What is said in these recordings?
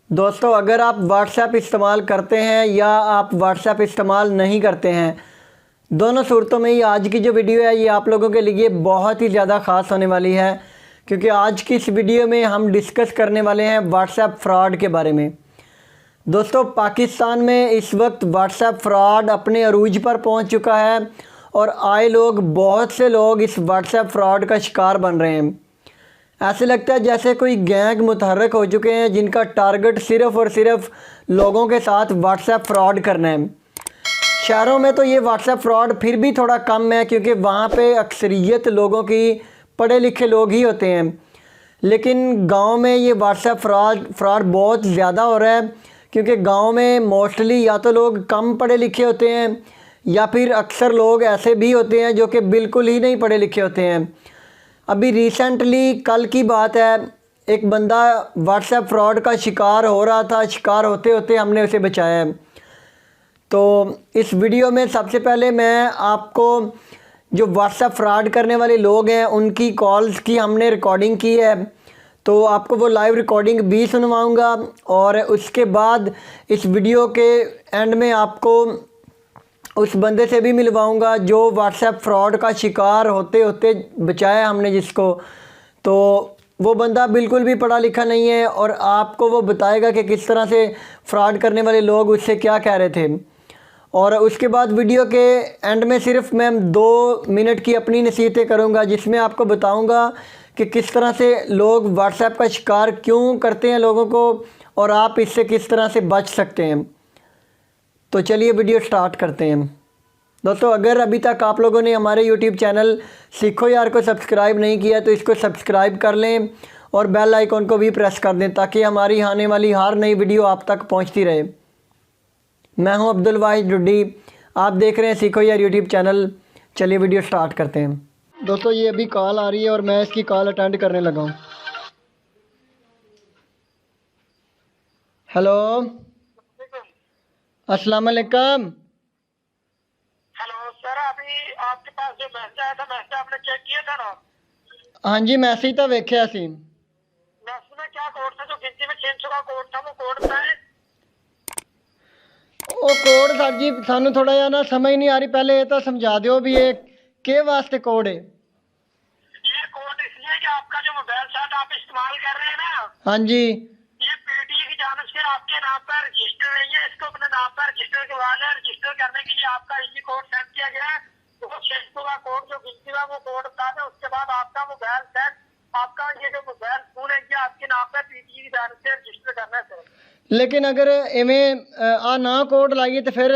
दोस्तों, अगर आप व्हाट्सएप इस्तेमाल करते हैं या आप व्हाट्सएप इस्तेमाल नहीं करते हैं, दोनों सूरतों में ही आज की जो वीडियो है ये आप लोगों के लिए बहुत ही ज़्यादा ख़ास होने वाली है, क्योंकि आज की इस वीडियो में हम डिस्कस करने वाले हैं व्हाट्सएप फ्रॉड के बारे में। दोस्तों, पाकिस्तान में इस वक्त व्हाट्सएप फ्रॉड अपने अरूज पर पहुंच चुका है और बहुत से लोग इस व्हाट्सएप फ्रॉड का शिकार बन रहे हैं। ऐसे लगता है जैसे कोई गैंग मुतहर्रिक हो चुके हैं जिनका टारगेट सिर्फ़ और सिर्फ लोगों के साथ व्हाट्सएप फ्रॉड करना है। शहरों में तो ये व्हाट्सएप फ्रॉड फिर भी थोड़ा कम है, क्योंकि वहाँ पे अक्सरियत लोगों की पढ़े लिखे लोग ही होते हैं। लेकिन गांव में ये व्हाट्सएप फ्रॉड बहुत ज़्यादा हो रहा है, क्योंकि गांव में मोस्टली या तो लोग कम पढ़े लिखे होते हैं या फिर अक्सर लोग ऐसे भी होते हैं जो कि बिल्कुल ही नहीं पढ़े लिखे होते हैं। अभी रिसेंटली कल की बात है, एक बंदा व्हाट्सएप फ्रॉड का शिकार हो रहा था। शिकार होते होते हमने उसे बचाया है। तो इस वीडियो में सबसे पहले मैं आपको जो व्हाट्सएप फ्रॉड करने वाले लोग हैं उनकी कॉल्स की हमने रिकॉर्डिंग की है, तो आपको वो लाइव रिकॉर्डिंग भी सुनवाऊंगा और उसके बाद इस वीडियो के एंड में आपको उस बंदे से भी मिलवाऊंगा जो व्हाट्सएप फ्रॉड का शिकार होते होते बचाया हमने जिसको। तो वो बंदा बिल्कुल भी पढ़ा लिखा नहीं है और आपको वो बताएगा कि किस तरह से फ्रॉड करने वाले लोग उससे क्या कह रहे थे। और उसके बाद वीडियो के एंड में सिर्फ मैं 2 मिनट की अपनी नसीहतें करूंगा, जिसमें आपको बताऊंगा कि किस तरह से लोग व्हाट्सएप का शिकार क्यों करते हैं लोगों को और आप इससे किस तरह से बच सकते हैं। तो चलिए वीडियो स्टार्ट करते हैं। दोस्तों, अगर अभी तक आप लोगों ने हमारे यूट्यूब चैनल सीखो यार को सब्सक्राइब नहीं किया तो इसको सब्सक्राइब कर लें और बेल आइकॉन को भी प्रेस कर दें, ताकि हमारी आने वाली हर नई वीडियो आप तक पहुंचती रहे। मैं हूं अब्दुल वाहिद रुड्डी, आप देख रहे हैं सीखो यार यूट्यूब चैनल। चलिए वीडियो स्टार्ट करते हैं। दोस्तों, ये अभी कॉल आ रही है और मैं इसकी कॉल अटेंड करने लगा हूँ। हेलो, अस्सलाम वालेकुम। हेलो सर, अभी आपके पास जो मैसेज आया था, मैसेज आपने चेक किया था ना? हाँ जी, मैसेज तो वेख्या सी। मैसेज में क्या कोड था? जो गिनती में 600 का कोड था, वो कोड था है? ਉਹ ਕੋਡ ਸਰ ਜੀ ਸਾਨੂੰ ਥੋੜਾ ਜਿਹਾ ਨਾ ਸਮਝ ਨਹੀਂ ਆ ਰਹੀ, ਪਹਿਲੇ ਇਹ ਤਾਂ ਸਮਝਾ ਦਿਓ ਵੀ ਇਹ ਕਿਹ ਵਾਸਤੇ ਕੋਡ ਹੈ। ये कोड इसलिए कि आपका जो मोबाइल सेट आप इस्तेमाल कर रहे हैं ना, हाँ जी, ये पीटीए की जानिब से आपके नाम पर रजिस्टर नहीं है। इसको अपने नाम पर रजिस्टर करवा लें। रजिस्टर करने के लिए आपका ये कोड सेंड किया गया है। तो वो 600 का कोड जो गिनती का वो कोड बता दें। उसके बाद आपका मोबाइल सेट, आपका ये जो मोबाइल फोन है, ये आपके नाम पर पीटीए की जानिब से रजिस्टर करना है सर। लेकिन अगर इवें आ ना कोड लाइए तो फिर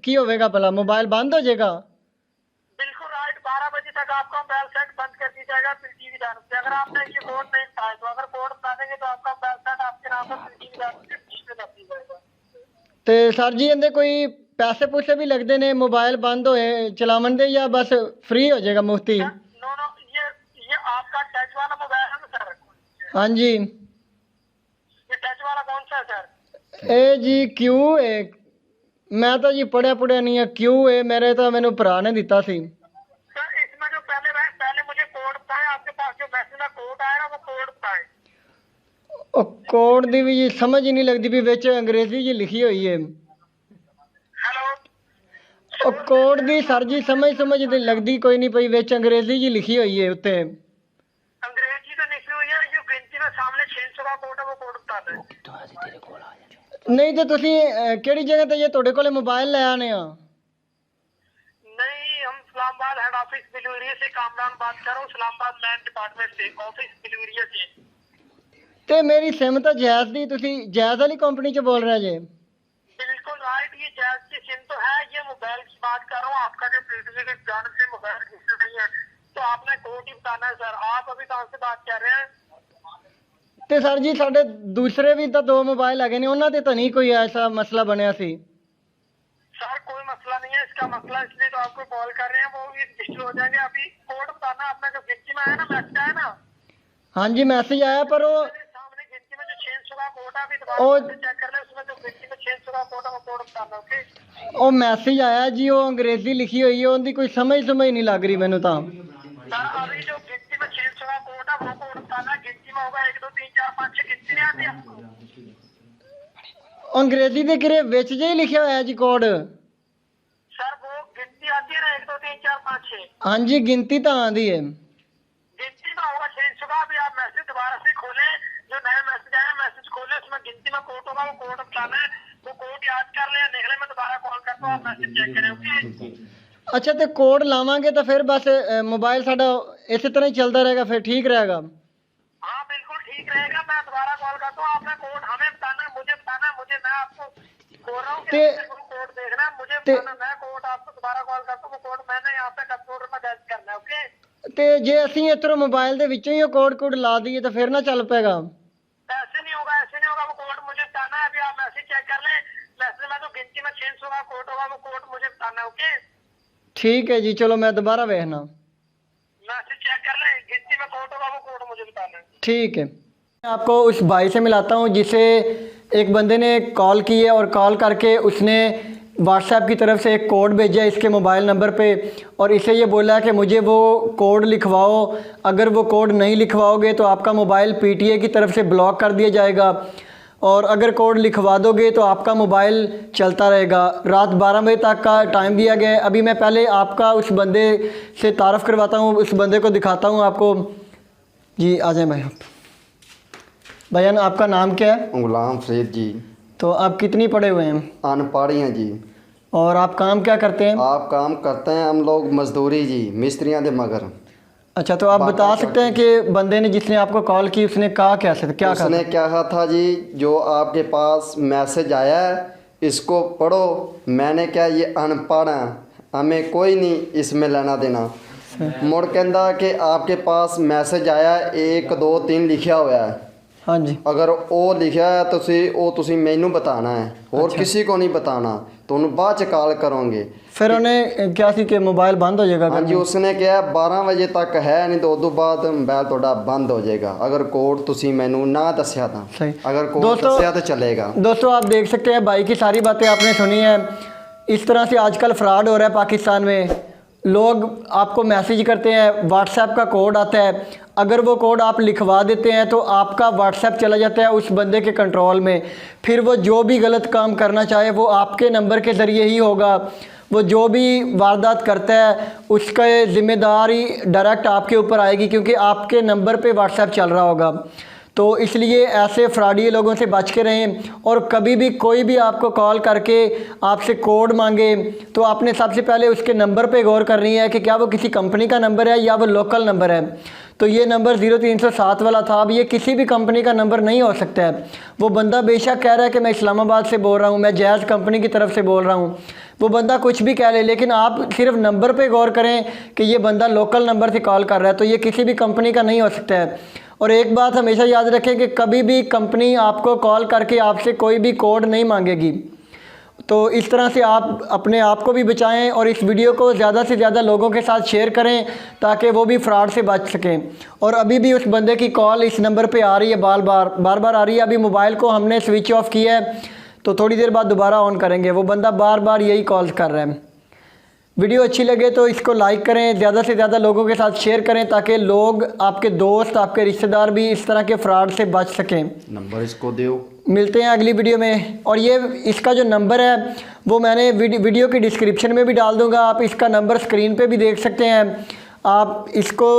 की होगा भला, मोबाइल बंद हो जाएगा? बिल्कुल राइट, 12 बजे तक आपका मोबाइल सेट बंद कर दी जाएगा पीटीवी की जानिब से। अगर आपने ये कोड नहीं बताया, तो अगर कोड बता देंगे तो आपका मोबाइल सेट आपके नाम पर पीटीवी की जानिब से रजिस्टर कर दी जाएगा। तो सर जी इनके कोई पैसे पूसे भी लगते ने मोबाइल बंद होए चलावन दे, या बस फ्री हो जाएगा मुफ्ती? नो नो, ये आपका टच वाला मोबाइल है ना सर? हाँ जी, ये टच वाला कौन सा है सर? ए जी क्यू है। मैं तो जी पढ़िया नहीं है, क्यू है मेरे, तो मैंने भरा ने दिता सी। सर इसमें जो पहले मुझे कोड बताएं। आपके पास जो मैसेज में कोड आया ना, वो कोड बताएं। ਉਹ ਕੋਡ ਦੀ ਵੀ ਜੀ ਸਮਝ ਹੀ ਨਹੀਂ ਲੱਗਦੀ ਵੀ ਵਿੱਚ ਅੰਗਰੇਜ਼ੀ ਜੀ ਲਿਖੀ ਹੋਈ ਹੈ। हेलो, ਉਹ ਕੋਡ ਦੀ ਸਰ ਜੀ ਸਮਝ ਨਹੀਂ ਲੱਗਦੀ ਕੋਈ ਨਹੀਂ ਪਈ, ਵਿੱਚ ਅੰਗਰੇਜ਼ੀ ਜੀ ਲਿਖੀ ਹੋਈ ਹੈ ਉੱਤੇ। अंग्रेजी तो लिखी हुई है। जो गिनती में सामने 600 का कोड है, वो कोड बता दें। ਨਹੀਂ ਤੇ ਤੁਸੀਂ ਕਿਹੜੀ जगह ਤੇ ਜੇ ਤੁਹਾਡੇ ਕੋਲੇ मोबाइल ले आने ਆ? नहीं, हम इस्लामाबाद हेड ऑफिस बिलूरिया से कामरान बात कर रहा हूँ। इस्लामाबाद मैन डिपार्टमेंट से, ऑफिस बिलूरिया से। ਤੇ ਮੇਰੀ सिम ਤਾਂ जैज़ ਦੀ, ਤੁਸੀਂ जैज़ वाली कंपनी ਚ बोल रहे जे? बिल्कुल राइट, ये जैज की सिम तो है। ये मोबाइल की बात कर रहा हूँ। आपका जो पीटीसी की जानिब से मोबाइल रजिस्टर नहीं है, तो आपने कोड ही बताना है सर। आप अभी कहाँ से बात कर रहे हैं? ਤੇ ਸਰ ਜੀ ਸਾਡੇ ਦੂਸਰੇ ਵੀ ਤਾਂ 2 मोबाइल ਹੈਗੇ ਨੇ, ਉਹਨਾਂ ਤੇ ਤਾਂ ਨਹੀਂ ਕੋਈ ਐਸਾ ਮਸਲਾ ਬਣਿਆ ਸੀ। सर कोई मसला नहीं है। इसका मसला इसलिए तो आपको कॉल कर रहे हैं, वो भी रजिस्टर हो जाएंगे। अभी कोड बताना आपने, जो गिनती में आया ना, मैसेज आया ना? हाँ जी, मैसेज आया पर वो सामने गिनती में जो 600 का कोड है, अभी दोबारा चेक कर ले। उसमें जो गिनती में 600 का कोड है, वो कोड बताना। ओके, ਉਹ ਮੈਸੇਜ ਆਇਆ ਜੀ, ਉਹ ਅੰਗਰੇਜ਼ੀ ਲਿਖੀ ਹੋਈ ਹੈ, ਉਹਦੀ ਕੋਈ ਸਮਝ ਨਹੀਂ ਲੱਗ ਰਹੀ ਮੈਨੂੰ ਤਾਂ। सर अभी जो गिनती में 600 का कोड है, वो कोड बताना। गिनती में होगा 1 2 3 4 5 6, गिनती नहीं आती आपको? अंग्रेजी ਦੇ ਕਿਰੇ ਵਿੱਚ ਜੇ ਹੀ ਲਿਖਿਆ ਹੋਇਆ ਜੀ ਕੋਡ। सर वो गिनती आती है ना 1 2 3 4 5 6 ਹਾਂਜੀ ਗਿਣਤੀ ਤਾਂ ਆਂਦੀ है। गिनती में होगा 600 का। अभी आप मैसेज दोबारा से खोले, जो नया मैसेज आया मैसेज खोले, उसमें गिनती में कोड होगा, वो कोड बताना है, वो कोड याद कर ले, निकले मैं दोबारा कॉल करता हूँ, आप मैसेज चेक करें। ओके ਅੱਛਾ ਤੇ ਕੋਡ ਲਾਵਾਂਗੇ ਤਾਂ ਫਿਰ ਬਸ ਮੋਬਾਈਲ ਸਾਡਾ ਇਸੇ ਤਰ੍ਹਾਂ ਹੀ ਚੱਲਦਾ ਰਹੇਗਾ, ਫਿਰ ਠੀਕ ਰਹੇਗਾ। हाँ बिल्कुल ठीक रहेगा। मैं दोबारा कॉल करता हूँ, आपने कोड हमें बताना है, मुझे बताना है, मुझे मैं आपको बोल रहा हूँ कि कोड देखना है, मुझे बताना, मैं कोड आपको दोबारा कॉल करता हूँ, वो कोड मैंने यहाँ पे कंप्यूटर में दर्ज करना है। ओके ਤੇ ਜੇ ਅਸੀਂ ਇੱਧਰੋਂ ਮੋਬਾਈਲ ਦੇ ਵਿੱਚੋਂ ਹੀ ਉਹ ਕੋਡ ਲਾ ਦਈਏ ਤਾਂ ਫਿਰ ਨਾ ਚੱਲ पएगा। ऐसे नहीं होगा, ऐसे नहीं होगा, वो कोड मुझे बताना है। अभी आप मैसेज चेक कर लें, मैसेज में तो गिनती में 600 का कोड होगा, वो कोड मुझे बताना है। ओके ठीक है जी, चलो मैं दोबारा देखना। मैसेज चेक कर लें, गिनती में कोड होगा, वो कोड मुझे बताना है। ठीक है, मैं आपको उस भाई से मिलाता हूँ जिसे एक बंदे ने कॉल की है और कॉल करके उसने व्हाट्सएप की तरफ से एक कोड भेजा है इसके मोबाइल नंबर पे और इसे ये बोला कि मुझे वो कोड लिखवाओ, अगर वो कोड नहीं लिखवाओगे तो आपका मोबाइल पीटीए की तरफ से ब्लॉक कर दिया जाएगा और अगर कोड लिखवा दोगे तो आपका मोबाइल चलता रहेगा। रात 12 बजे तक का टाइम दिया गया है। अभी मैं पहले आपका उस बंदे से तारफ़ करवाता हूँ, उस बंदे को दिखाता हूँ आपको। जी आ जाएँ भाई। भाईजान आपका नाम क्या है? गुलाम फरीद जी। तो आप कितनी पढ़े हुए हैं? अनपढ़ हैं जी। और आप काम क्या करते हैं? आप काम करते हैं, हम लोग मजदूरी जी, मिस्त्रियाँ दे मगर। अच्छा, तो आप बता सकते हैं कि बंदे ने जिसने आपको कॉल की उसने कहा क्या कहा? उसने क्या कहा था जी, जो आपके पास मैसेज आया है इसको पढ़ो। मैंने क्या, ये अनपढ़ है, हमें कोई नहीं इसमें लेना देना। मुड़ कहता कि आपके पास मैसेज आया 1 2 3 लिखा हुआ है। हाँ जी। अगर वो लिखा है तो तुसी मैनू बताना है और किसी को नहीं बताना, तो उन्होंने बाद च कॉल करोगे। फिर उन्हें क्या सी कि मोबाइल बंद हो जाएगा? हाँ जी, उसने क्या 12 बजे तक है नहीं तो उदों बाद मोबाइल थोड़ा बंद हो जाएगा अगर कोड तुसी मैनू ना दसिया था। सही। अगर कोड दसिया तो चलेगा। दोस्तों आप देख सकते हैं भाई की सारी बातें आपने सुनी है। इस तरह से आजकल फ्रॉड हो रहा है पाकिस्तान में। लोग आपको मैसेज करते हैं, व्हाट्सएप का कोड आता है, अगर वो कोड आप लिखवा देते हैं तो आपका व्हाट्सएप चला जाता है उस बंदे के कंट्रोल में। फिर वो जो भी गलत काम करना चाहे वो आपके नंबर के ज़रिए ही होगा। वो जो भी वारदात करता है उसका ज़िम्मेदारी डायरेक्ट आपके ऊपर आएगी, क्योंकि आपके नंबर पे व्हाट्सएप चल रहा होगा। तो इसलिए ऐसे फ्रॉडी लोगों से बच के रहें। और कभी भी कोई भी आपको कॉल करके आपसे कोड मांगे तो आपने सबसे पहले उसके नंबर पे गौर करनी है कि क्या वो किसी कंपनी का नंबर है या वो लोकल नंबर है। तो ये नंबर 0307 वाला था, अब ये किसी भी कंपनी का नंबर नहीं हो सकता है। वो बंदा बेशक कह रहा है कि मैं इस्लामाबाद से बोल रहा हूँ, मैं जैज़ कंपनी की तरफ से बोल रहा हूँ, वो बंदा कुछ भी कह ले, लेकिन आप सिर्फ नंबर पे गौर करें कि ये बंदा लोकल नंबर से कॉल कर रहा है, तो ये किसी भी कंपनी का नहीं हो सकता है। और एक बात हमेशा याद रखें कि कभी भी कंपनी आपको कॉल करके आपसे कोई भी कोड नहीं मांगेगी। तो इस तरह से आप अपने आप को भी बचाएं और इस वीडियो को ज़्यादा से ज़्यादा लोगों के साथ शेयर करें ताकि वो भी फ्रॉड से बच सकें। और अभी भी उस बंदे की कॉल इस नंबर पे आ रही है, बार बार आ रही है। अभी मोबाइल को हमने स्विच ऑफ किया है तो थोड़ी देर बाद दोबारा ऑन करेंगे। वो बंदा बार बार यही कॉल कर रहा है। वीडियो अच्छी लगे तो इसको लाइक करें, ज़्यादा से ज़्यादा लोगों के साथ शेयर करें ताकि लोग, आपके दोस्त, आपके रिश्तेदार भी इस तरह के फ्रॉड से बच सकें। नंबर इसको दो। मिलते हैं अगली वीडियो में। और ये इसका जो नंबर है वो मैंने वीडियो की डिस्क्रिप्शन में भी डाल दूँगा। आप इसका नंबर स्क्रीन पे भी देख सकते हैं। आप इसको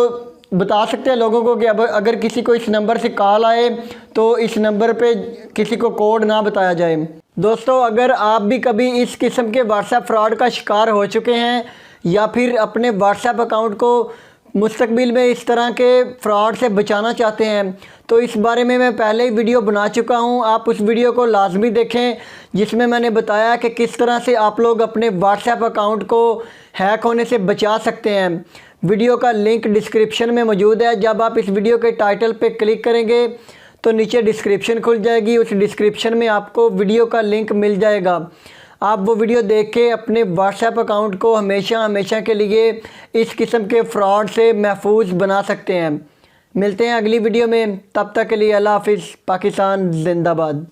बता सकते हैं लोगों को कि अब अगर किसी को इस नंबर से कॉल आए तो इस नंबर पे किसी को कोड ना बताया जाए। दोस्तों अगर आप भी कभी इस किस्म के व्हाट्सएप फ्रॉड का शिकार हो चुके हैं या फिर अपने व्हाट्सएप अकाउंट को मुस्तकबिल में इस तरह के फ्रॉड से बचाना चाहते हैं तो इस बारे में मैं पहले ही वीडियो बना चुका हूं। आप उस वीडियो को लाजमी देखें जिसमें मैंने बताया कि किस तरह से आप लोग अपने व्हाट्सएप अकाउंट को हैक होने से बचा सकते हैं। वीडियो का लिंक डिस्क्रिप्शन में मौजूद है। जब आप इस वीडियो के टाइटल पे क्लिक करेंगे तो नीचे डिस्क्रिप्शन खुल जाएगी। उस डिस्क्रिप्शन में आपको वीडियो का लिंक मिल जाएगा। आप वो वीडियो देख के अपने व्हाट्सएप अकाउंट को हमेशा के लिए इस किस्म के फ्रॉड से महफूज बना सकते हैं। मिलते हैं अगली वीडियो में, तब तक के लिए अल्लाह हाफिज़। पाकिस्तान जिंदाबाद।